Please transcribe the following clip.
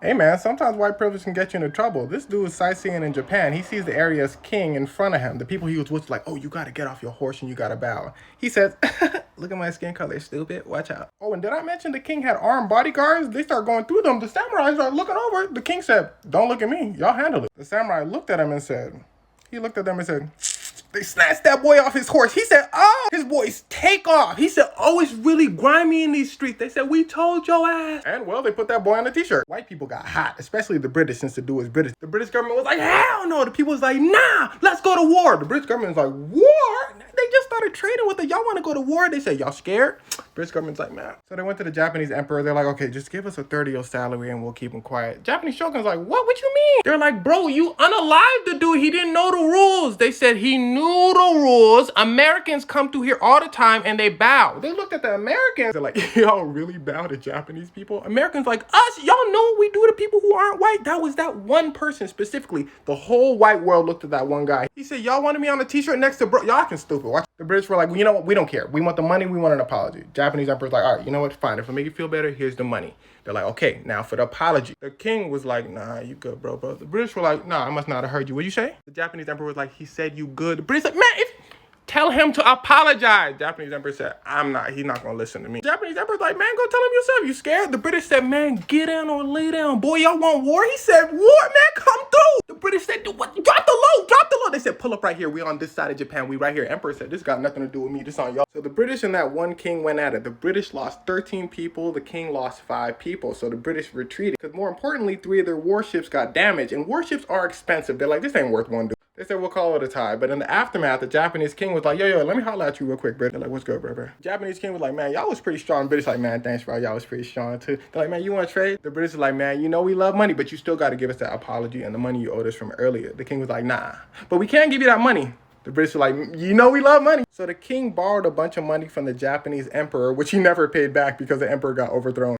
Hey man, sometimes white privilege can get you into trouble. This dude is sightseeing in Japan. He sees the area's king in front of him. The people he was with like, oh, you gotta get off your horse and you gotta bow. He says, look at my skin color, stupid. Watch out. Oh, and did I mention the king had armed bodyguards? They start going through them. The samurai start looking over. The king said, don't look at me. Y'all handle it. The samurai looked at him and said, he looked at them and said, they snatched that boy off his horse. He said, oh, his boys take off. He said, oh, it's really grimy in these streets. They said, we told your ass. And well, they put that boy on a t-shirt. White people got hot, especially the British, since the dude was British. The British government was like, hell no. The people was like, nah, let's go to war. The British government was like, war? They just started trading with it. Y'all want to go to war? They said, y'all scared? British government's like, man. So they went to the Japanese emperor. They're like, okay, just give us a 30-year salary and we'll keep him quiet. Japanese shogun's like, what you mean? They're like, bro, you unalived the dude. He didn't know the rules. They said he knew the rules. Americans come through here all the time and they bow. They looked at the Americans. They're like, y'all really bow to Japanese people? Americans like, us, y'all know what we do to people who aren't white. That was that one person specifically. The whole white world looked at that one guy. He said, y'all wanted me on a t-shirt next to bro. Y'all acting stupid. Watch. The British were like, well, you know what? We don't care. We want the money. We want an apology. Japanese emperor's like, all right, you know what? Fine. If it make you feel better, here's the money. They're like, okay, now for the apology. The king was like, nah, you good, bro. The British were like, nah, I must not have heard you. What'd you say? The Japanese emperor was like, he said you good. The British like, man, tell him to apologize. Japanese emperor said, he's not gonna listen to me. Japanese emperor's like, man, go tell him yourself. You scared? The British said, man, get down or lay down. Boy, y'all want war? He said, war, man, come through. The British said, what? Drop the load, drop the load. They said, pull up right here. We on this side of Japan. We right here. Emperor said, this got nothing to do with me. This on y'all. So the British and that one king went at it. The British lost 13 people. The king lost 5 people. So the British retreated. Because more importantly, 3 of their warships got damaged. And warships are expensive. They're like, this ain't worth one dude. They said, we'll call it a tie. But in the aftermath, the Japanese king was like, yo, let me holler at you real quick, bro. They're like, what's good, bro? Japanese king was like, man, y'all was pretty strong. British like, man, thanks, bro. Y'all was pretty strong, too. They're like, man, you want to trade? The British is like, man, you know we love money, but you still got to give us that apology and the money you owed us from earlier. The king was like, nah, but we can't give you that money. The British were like, you know we love money. So the king borrowed a bunch of money from the Japanese emperor, which he never paid back because the emperor got overthrown.